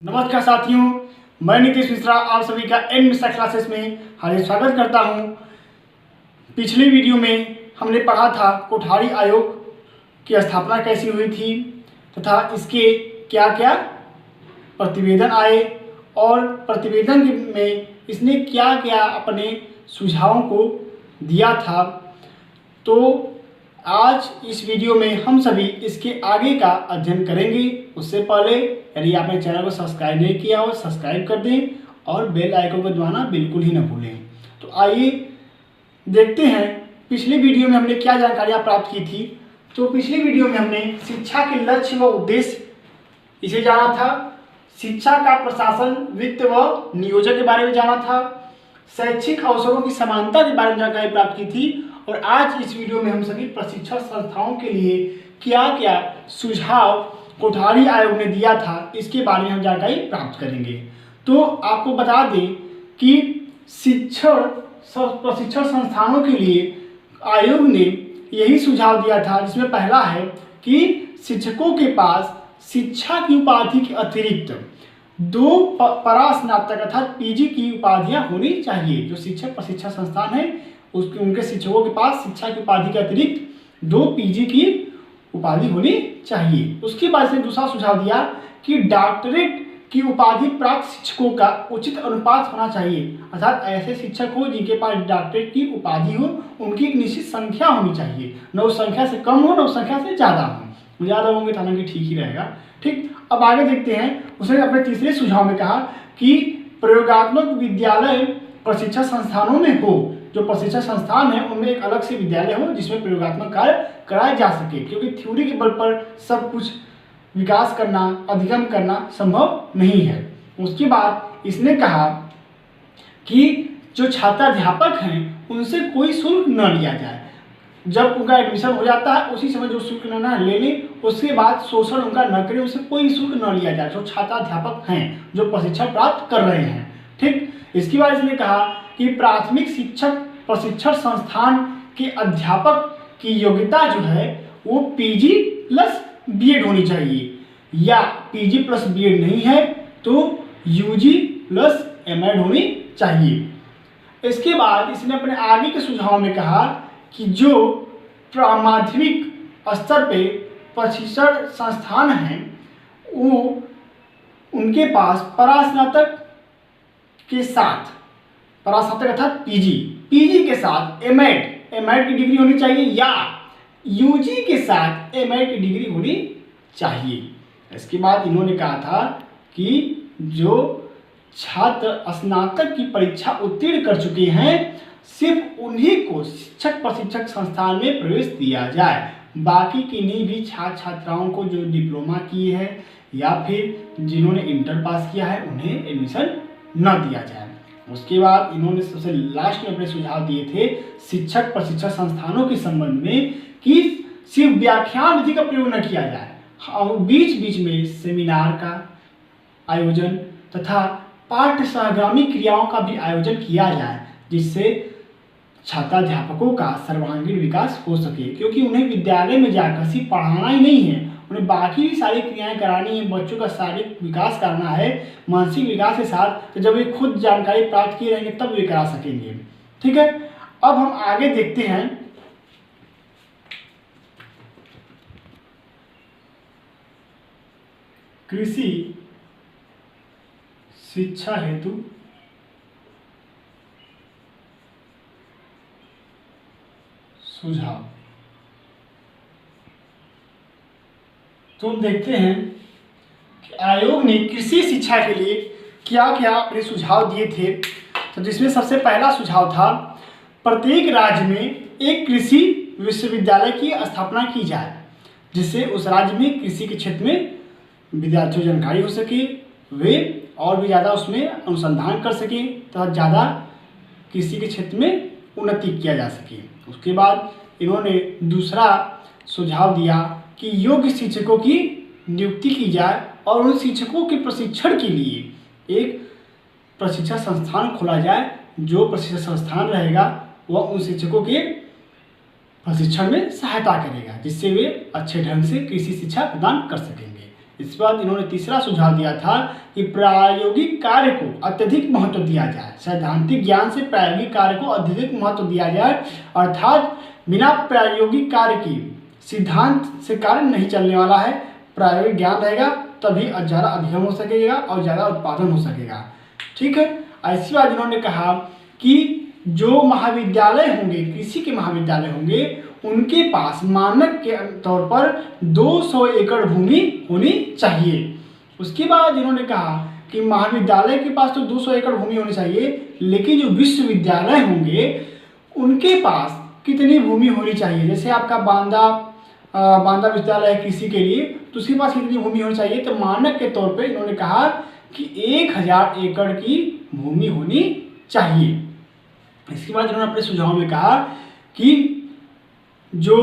नमस्कार साथियों, मैं नीतीश मिश्रा आप सभी का एन मिश्रा क्लासेस में हार्दिक स्वागत करता हूं। पिछली वीडियो में हमने पढ़ा था कोठारी आयोग की स्थापना कैसी हुई थी तथा इसके क्या क्या प्रतिवेदन आए और प्रतिवेदन में इसने क्या क्या अपने सुझावों को दिया था। तो आज इस वीडियो में हम सभी इसके आगे का अध्ययन करेंगे। उससे पहले यदि आपने चैनल को सब्सक्राइब नहीं किया हो सब्सक्राइब कर दें और बेल आइकन को दबाना बिल्कुल ही न भूलें। तो आइए देखते हैं पिछली वीडियो में हमने क्या जानकारियाँ प्राप्त की थी। तो पिछली वीडियो में हमने शिक्षा के लक्ष्य व उद्देश्य इसे जाना था, शिक्षा का प्रशासन, वित्त व नियोजन के बारे में जाना था, शैक्षिक अवसरों की समानता के बारे में जानकारी प्राप्त की थी। और आज इस वीडियो में हम सभी प्रशिक्षण संस्थाओं के लिए क्या क्या सुझाव कोठारी आयोग ने दिया था इसके बारे में हम जानकारी प्राप्त करेंगे। तो आपको बता दें कि प्रशिक्षण संस्थानों के लिए आयोग ने यही सुझाव दिया था, जिसमें पहला है कि शिक्षकों के पास शिक्षा की उपाधि के अतिरिक्त 2 परास्नातक अर्थात पीजी की उपाधियां होनी चाहिए। जो शिक्षक प्रशिक्षण संस्थान है उनके शिक्षकों के पास शिक्षा की उपाधि के अतिरिक्त 2 पीजी की उपाधि होनी चाहिए। उसके बाद से दूसरा सुझाव दिया कि डॉक्टरेट की उपाधि प्राप्त शिक्षकों का उचित अनुपात होना चाहिए, अर्थात ऐसे शिक्षक हो जिनके पास डॉक्टरेट की उपाधि हो, उनकी एक निश्चित संख्या होनी चाहिए, न उस संख्या से कम हो न उस संख्या से ज़्यादा हो। ज़्यादा होंगे तो हालांकि ठीक ही रहेगा। ठीक, अब आगे देखते हैं। उसने अपने तीसरे सुझाव में कहा कि प्रयोगात्मक विद्यालय प्रशिक्षण संस्थानों में हो। जो प्रशिक्षण संस्थान है उनमें एक अलग से विद्यालय हो जिसमें प्रयोगात्मक कार्य कराया जा सके, क्योंकि थ्योरी के बल पर सब कुछ विकास करना, अधिगम करना संभव नहीं है। उसके बाद इसने कहा कि जो छात्राध्यापक हैं उनसे कोई शुल्क न लिया जाए। जब उनका एडमिशन हो जाता है उसी समय जो शुल्क लेना ले लें, उसके बाद शोषण उनका न करें, उससे कोई शुल्क न लिया जाए जो छात्राध्यापक हैं जो प्रशिक्षण प्राप्त कर रहे हैं। ठीक, इसके बाद इसने कहा कि प्राथमिक शिक्षक प्रशिक्षण संस्थान के अध्यापक की योग्यता जो है वो पीजी प्लस बीएड होनी चाहिए, या पीजी प्लस बीएड नहीं है तो यूजी प्लस एमएड होनी चाहिए। इसके बाद इसने अपने आगे के सुझाव में कहा कि जो माध्यमिक स्तर पे प्रशिक्षण संस्थान हैं वो उनके पास परास्नातक के साथ, परास्नातक अर्थात पीजी के साथ एमएड की डिग्री होनी चाहिए, या यूजी के साथ एमएड की डिग्री होनी चाहिए। इसके बाद इन्होंने कहा था कि जो छात्र स्नातक की परीक्षा उत्तीर्ण कर चुके हैं सिर्फ उन्हीं को शिक्षक प्रशिक्षक संस्थान में प्रवेश दिया जाए, बाकी किन्हीं भी छात्र छात्राओं को जो डिप्लोमा किए हैं या फिर जिन्होंने इंटर पास किया है उन्हें एडमिशन न दिया जाए। उसके बाद इन्होंने सबसे लास्ट में अपने सुझाव दिए थे शिक्षक प्रशिक्षण संस्थानों के संबंध में कि सिर्फ व्याख्यान विधि का प्रयोग न किया जाए, बीच बीच में सेमिनार का आयोजन तथा पाठ्य सहगामी क्रियाओं का भी आयोजन किया जाए, जिससे छात्राध्यापकों का सर्वांगीण विकास हो सके, क्योंकि उन्हें विद्यालय में जाकर सिर्फ पढ़ाना ही नहीं है, उन्हें बाकी भी सारी क्रियाएं करानी है, बच्चों का शारीरिक विकास करना है, मानसिक विकास के साथ। तो जब वे खुद जानकारी प्राप्त किए रहेंगे तब वे करा सकेंगे। ठीक है, अब हम आगे देखते हैं। कृषि शिक्षा हेतु सुझाव। तो हम देखते हैं कि आयोग ने कृषि शिक्षा के लिए क्या क्या अपने सुझाव दिए थे। तो जिसमें सबसे पहला सुझाव था प्रत्येक राज्य में एक कृषि विश्वविद्यालय की स्थापना की जाए, जिससे उस राज्य में कृषि के क्षेत्र में विद्यार्थियों को जानकारी हो सके, वे और भी ज़्यादा उसमें अनुसंधान कर सकें तथा ज़्यादा कृषि के क्षेत्र में उन्नति किया जा सके। उसके बाद इन्होंने दूसरा सुझाव दिया कि योग्य शिक्षकों की नियुक्ति की जाए और उन शिक्षकों के प्रशिक्षण के लिए एक प्रशिक्षण संस्थान खोला जाए। जो प्रशिक्षण संस्थान रहेगा वह उन शिक्षकों के प्रशिक्षण में सहायता करेगा, जिससे वे अच्छे ढंग से कृषि शिक्षा प्रदान कर सकेंगे। इसके बाद इन्होंने तीसरा सुझाव दिया था कि प्रायोगिक कार्य को अत्यधिक महत्व दिया जाए। सैद्धांतिक ज्ञान से प्रायोगिक कार्य को अत्यधिक महत्व दिया जाए, अर्थात बिना प्रायोगिक कार्य की सिद्धांत से कार्य नहीं चलने वाला है। प्रायोगिक ज्ञान रहेगा तभी ज़्यादा अध्ययन हो सकेगा और ज़्यादा उत्पादन हो सकेगा। ठीक है। ऐसी बात इन्होंने कहा कि जो महाविद्यालय होंगे, कृषि के महाविद्यालय होंगे, उनके पास मानक के तौर पर 200 एकड़ भूमि होनी चाहिए। उसके बाद इन्होंने कहा कि महाविद्यालय के पास तो 200 एकड़ भूमि होनी चाहिए, लेकिन जो विश्वविद्यालय होंगे उनके पास कितनी भूमि होनी चाहिए। जैसे आपका बांदा विश्वविद्यालय है कृषि के लिए, तो उसके पास कितनी भूमि होनी चाहिए। तो मानक के तौर पे इन्होंने कहा कि 1000 एकड़ की भूमि होनी चाहिए। इसके बाद इन्होंने अपने सुझाव में कहा कि जो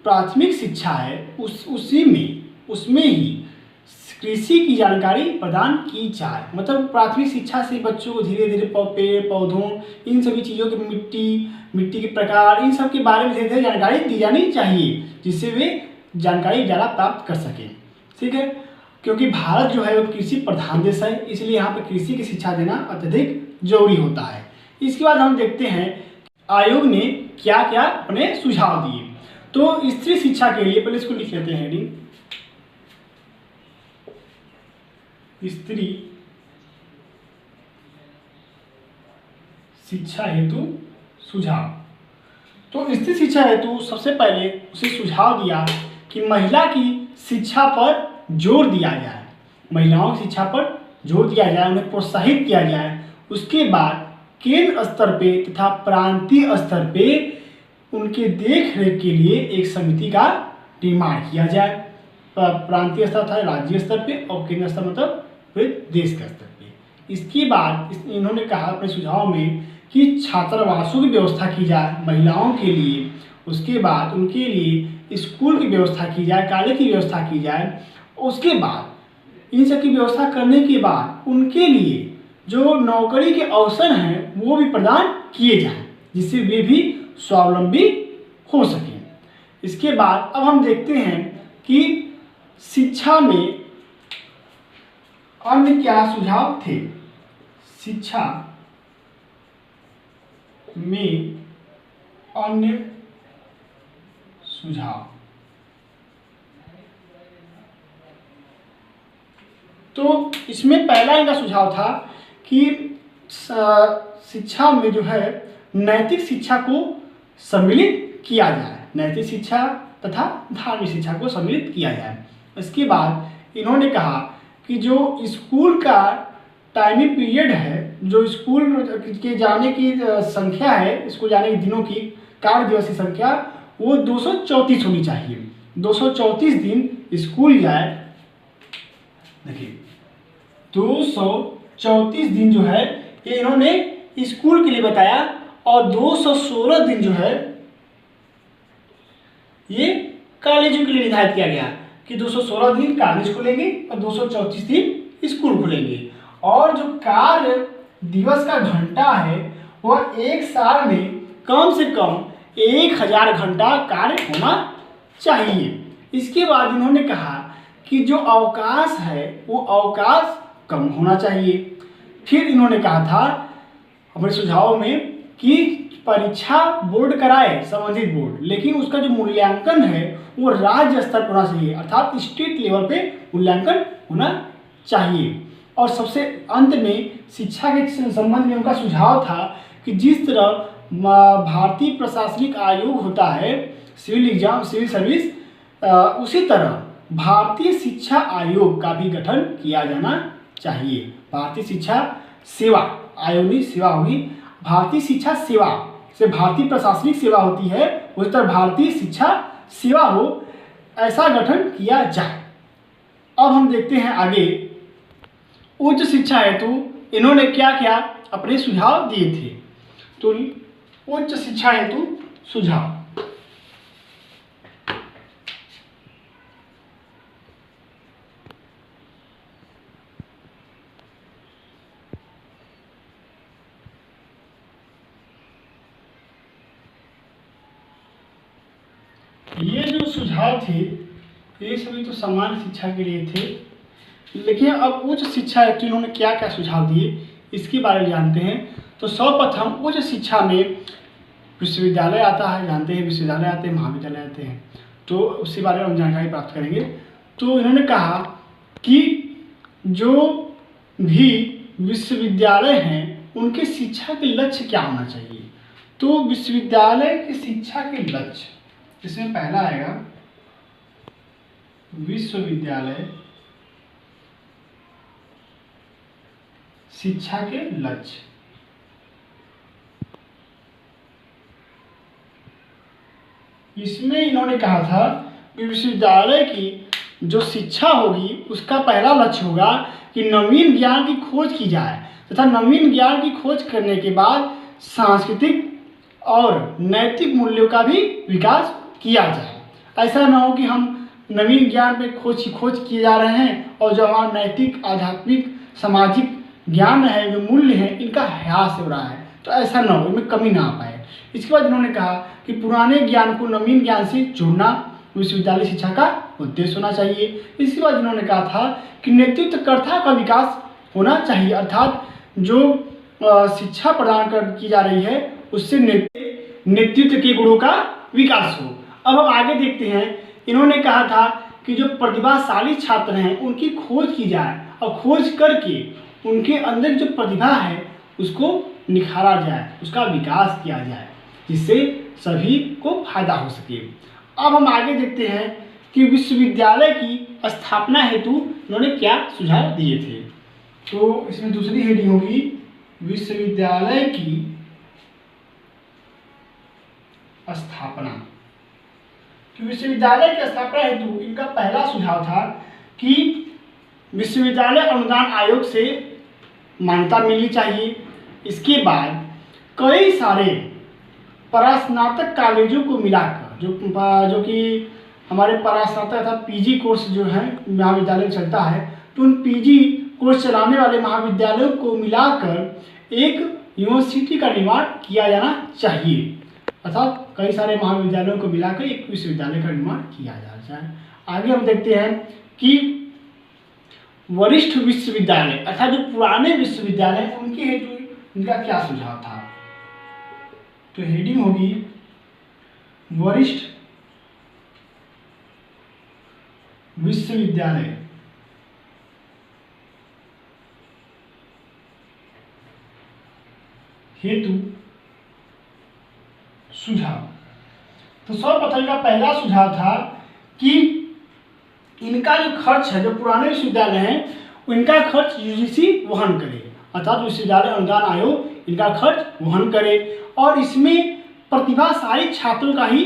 प्राथमिक शिक्षा है उसमें ही कृषि की जानकारी प्रदान की जाए। मतलब प्राथमिक शिक्षा से बच्चों को धीरे धीरे पेड़ पौधों इन सभी चीज़ों के मिट्टी के प्रकार इन सब के बारे में धीरे धीरे जानकारी दी जानी चाहिए, जिससे वे जानकारी ज़्यादा प्राप्त कर सकें। ठीक है। क्योंकि भारत जो है वो कृषि प्रधान देश है, इसलिए यहाँ पर कृषि की शिक्षा देना अत्यधिक जरूरी होता है। इसके बाद हम देखते हैं आयोग ने क्या क्या अपने सुझाव दिए। तो स्त्री शिक्षा के लिए पहले इसको लिख लेते हैं हेडिंग, स्त्री शिक्षा हेतु सुझाव। तो स्त्री शिक्षा हेतु सबसे पहले उसे सुझाव दिया कि महिला की शिक्षा पर जोर दिया जाए, महिलाओं की शिक्षा पर जोर दिया जाए, उन्हें प्रोत्साहित किया जाए। उसके बाद केंद्र स्तर पे तथा प्रांतीय स्तर पे उनके देख रेख के लिए एक समिति का निर्माण किया जाए। प्रांतीय स्तर था राज्य स्तर पे और केंद्र स्तर मतलब पूरे देश के स्तर पे। इसके बाद इन्होंने कहा अपने सुझाव में कि छात्रावासों की व्यवस्था की जाए महिलाओं के लिए। उसके बाद उनके लिए स्कूल की व्यवस्था की जाए, कॉलेज की व्यवस्था की जाए। उसके बाद इन सब की व्यवस्था करने के बाद उनके लिए जो नौकरी के अवसर हैं वो भी प्रदान किए जाएं, जिससे वे भी स्वावलंबी हो सकें। इसके बाद अब हम देखते हैं कि शिक्षा में अन्य क्या सुझाव थे। शिक्षा में अन्य सुझाव, तो इसमें पहला इनका सुझाव था कि शिक्षा में जो है नैतिक शिक्षा को सम्मिलित किया जाए, नैतिक शिक्षा तथा धार्मिक शिक्षा को सम्मिलित किया जाए। इसके बाद इन्होंने कहा कि जो स्कूल का टाइमिंग पीरियड है, जो स्कूल के जाने की संख्या है, स्कूल जाने के दिनों की कार्य दिवसीय संख्या वो 234 होनी चाहिए। 234 दिन स्कूल जाए। देखिए 234 दिन जो है ये इन्होंने स्कूल के लिए बताया और 216 दिन जो है ये कॉलेजों के लिए निर्धारित किया गया कि 216 दिन कॉलेज खुलेंगे और 234 दिन स्कूल खुलेंगे। और जो कार्य दिवस का घंटा है वह एक साल में कम से कम 1000 घंटा कार्य होना चाहिए। इसके बाद इन्होंने कहा कि जो अवकाश है वो अवकाश कम होना चाहिए। फिर इन्होंने कहा था अपने सुझाव में कि परीक्षा बोर्ड कराए संबंधित बोर्ड, लेकिन उसका जो मूल्यांकन है वो राज्य स्तर पर होना चाहिए, अर्थात स्टेट लेवल पे मूल्यांकन होना चाहिए। और सबसे अंत में शिक्षा के संबंध में उनका सुझाव था कि जिस तरह भारतीय प्रशासनिक आयोग होता है सिविल एग्जाम सिविल सर्विस, उसी तरह भारतीय शिक्षा आयोग का भी गठन किया जाना चाहिए। भारतीय शिक्षा सेवा आयोग नहीं, सेवा होगी, भारतीय शिक्षा सेवा से भारतीय प्रशासनिक सेवा होती है, उस तरह भारतीय शिक्षा सेवा हो, ऐसा गठन किया जाए। अब हम देखते हैं आगे उच्च शिक्षा हेतु इन्होंने क्या क्या अपने सुझाव दिए थे। तो उच्च शिक्षा हेतु सुझाव, ये जो सुझाव थे ये सभी तो सामान्य शिक्षा के लिए थे, लेकिन अब उच्च शिक्षा हेतु इन्होंने क्या क्या सुझाव दिए इसके बारे में जानते हैं। तो सर्वप्रथम उच्च शिक्षा में विश्वविद्यालय आता है, जानते हैं विश्वविद्यालय आते हैं, महाविद्यालय आते हैं, तो उसके बारे में हम जानकारी प्राप्त करेंगे। तो इन्होंने कहा कि जो भी विश्वविद्यालय हैं उनके शिक्षा के लक्ष्य क्या होना चाहिए। तो विश्वविद्यालय की शिक्षा के लक्ष्य, इसमें पहला आएगा विश्वविद्यालय शिक्षा के लक्ष्य। इसमें इन्होंने कहा था कि विश्वविद्यालय की जो शिक्षा होगी उसका पहला लक्ष्य होगा कि नवीन ज्ञान की खोज की जाए तथा नवीन ज्ञान की खोज करने के बाद सांस्कृतिक और नैतिक मूल्यों का भी विकास किया जाए। ऐसा ना हो कि हम नवीन ज्ञान पे खोज किए जा रहे हैं और जो हमारा नैतिक, आध्यात्मिक, सामाजिक ज्ञान है, जो मूल्य हैं, इनका ह्रास हो रहा है। तो ऐसा ना हो, इनमें कमी ना आ पाए। इसके बाद इन्होंने कहा कि पुराने ज्ञान को नवीन ज्ञान से जोड़ना विश्वविद्यालय शिक्षा का उद्देश्य होना चाहिए। इसके बाद इन्होंने कहा था कि नेतृत्वकर्ता का विकास होना चाहिए, अर्थात जो शिक्षा प्रदान की जा रही है उससे नेतृत्व के गुणों का विकास हो। अब हम आगे देखते हैं। इन्होंने कहा था कि जो प्रतिभाशाली छात्र हैं उनकी खोज की जाए और खोज करके उनके अंदर जो प्रतिभा है उसको निखारा जाए, उसका विकास किया जाए, जिससे सभी को फायदा हो सके। अब हम आगे देखते हैं कि विश्वविद्यालय की स्थापना हेतु उन्होंने क्या सुझाव दिए थे। तो इसमें दूसरी हेडिंग होगी विश्वविद्यालय की स्थापना। तो विश्वविद्यालय की स्थापना हेतु इनका पहला सुझाव था कि विश्वविद्यालय अनुदान आयोग से मान्यता मिलनी चाहिए। इसके बाद कई सारे परास्नातक कॉलेजों को मिलाकर जो कि हमारे परास्नातक तथा पीजी कोर्स जो है महाविद्यालय में चलता है, तो उन पीजी कोर्स चलाने वाले महाविद्यालयों को मिलाकर एक यूनिवर्सिटी का निर्माण किया जाना चाहिए, अर्थात कई सारे महाविद्यालयों को मिलाकर एक विश्वविद्यालय का निर्माण किया जाए। आगे हम देखते हैं कि वरिष्ठ विश्वविद्यालय अर्थात जो पुराने विश्वविद्यालय हैं उनके हेतु इनका क्या सुझाव था। तो हेडिंग होगी वरिष्ठ विश्वविद्यालय हेतु सुझाव। तो सर्वप्रथम का पहला सुझाव था कि इनका जो खर्च है, जो पुराने विश्वविद्यालय हैं उनका खर्च यूजीसी वहन करे, अर्थात विश्वविद्यालय अनुदान आयोग इनका खर्च वहन करे और इसमें प्रतिभाशाली छात्रों का ही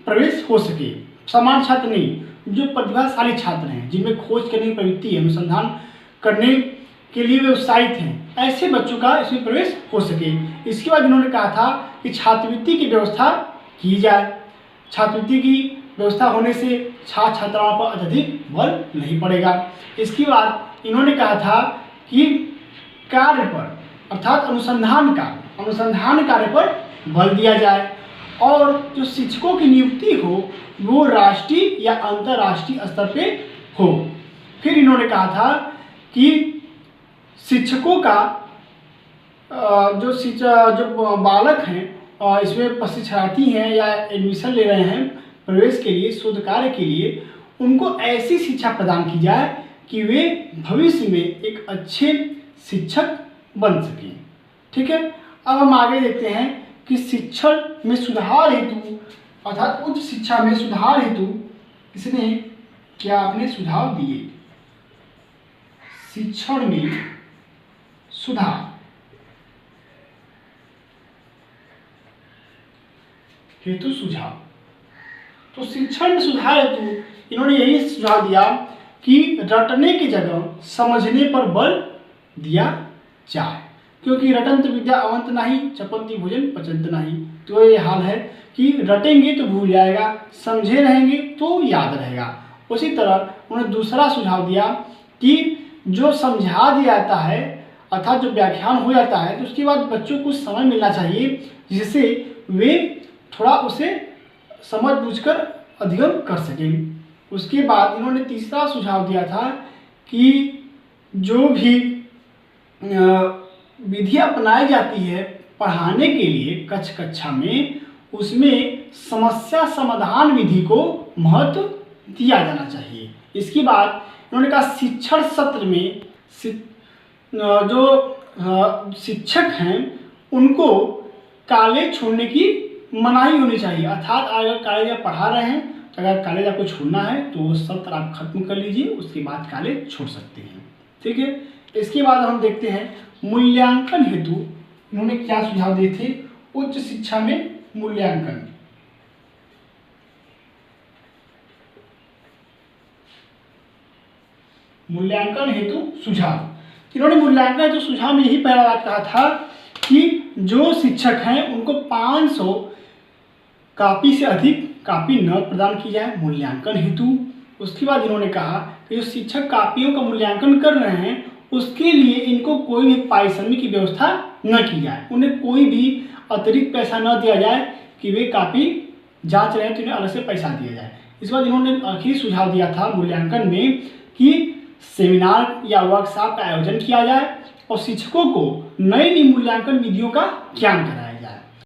प्रवेश हो सके। सामान्य छात्र नहीं, जो प्रतिभाशाली छात्र हैं जिनमें खोज करने की प्रवृत्ति है, अनुसंधान करने के लिए वे उत्साहित हैं, ऐसे बच्चों का इसमें प्रवेश हो सके। इसके बाद इन्होंने कहा था कि छात्रवृत्ति की व्यवस्था की जाए। छात्रवृत्ति की व्यवस्था होने से छात्र छात्राओं पर अत्यधिक बल नहीं पड़ेगा। इसके बाद इन्होंने कहा था कि कार्य पर अर्थात अनुसंधान कार्य पर बल दिया जाए और जो शिक्षकों की नियुक्ति हो वो राष्ट्रीय या अंतर्राष्ट्रीय स्तर पे हो। फिर इन्होंने कहा था कि शिक्षकों का जो बालक हैं इसमें प्रशिक्षणार्थी हैं या एडमिशन ले रहे हैं प्रवेश के लिए, शोध कार्य के लिए, उनको ऐसी शिक्षा प्रदान की जाए कि वे भविष्य में एक अच्छे शिक्षक बन सकें। ठीक है। अब हम आगे देखते हैं कि शिक्षण में सुधार हेतु अर्थात उच्च शिक्षा में सुधार हेतु इसने क्या अपने सुझाव दिए। शिक्षण में सुधार हेतु सुझाव। तो शिक्षण में सुधार हेतु इन्होंने यही सुझाव दिया कि रटने की जगह समझने पर बल दिया जाए, क्योंकि रटंत विद्या अवंत नहीं, चपंती भोजन पचंत नहीं। तो ये हाल है कि रटेंगे तो भूल जाएगा, समझे रहेंगे तो याद रहेगा। उसी तरह उन्होंने दूसरा सुझाव दिया कि जो समझा दिया जाता है अर्थात जो व्याख्यान हो जाता है तो उसके बाद बच्चों को समय मिलना चाहिए जिससे वे थोड़ा उसे समझ बूझकर अध्ययन कर सकें। उसके बाद इन्होंने तीसरा सुझाव दिया था कि जो भी विधि अपनाई जाती है पढ़ाने के लिए कक्षा में, उसमें समस्या समाधान विधि को महत्व दिया जाना चाहिए। इसके बाद उन्होंने कहा शिक्षण सत्र में जो शिक्षक हैं उनको कॉलेज छोड़ने की मनाही होनी चाहिए, अर्थात अगर कॉलेज आप पढ़ा रहे हैं तो अगर कॉलेज आपको छोड़ना है तो वो सत्र आप खत्म कर लीजिए, उसके बाद कॉलेज छोड़ सकते हैं। ठीक है, इसके बाद हम देखते हैं मूल्यांकन हेतु इन्होंने क्या सुझाव दिए थे। उच्च शिक्षा में मूल्यांकन, मूल्यांकन हेतु सुझाव। इन्होंने मूल्यांकन हेतु सुझाव में यही पहला बात कहा था कि जो शिक्षक हैं उनको 500 कॉपी से अधिक कॉपी न प्रदान की जाए मूल्यांकन हेतु। उसके बाद इन्होंने कहा कि जो शिक्षक कॉपियों का मूल्यांकन कर रहे हैं उसके लिए इनको कोई भी पारिश्रमिक की व्यवस्था न की जाए, उन्हें कोई भी अतिरिक्त पैसा न दिया जाए कि वे कॉपी जांच रहे हैं तो इन्हें अलग से पैसा दिया जाए। इस बार इन्होंने आखिरी सुझाव दिया था मूल्यांकन में कि सेमिनार या वर्कशॉप का आयोजन किया जाए और शिक्षकों को नई मूल्यांकन विधियों का ज्ञान कराया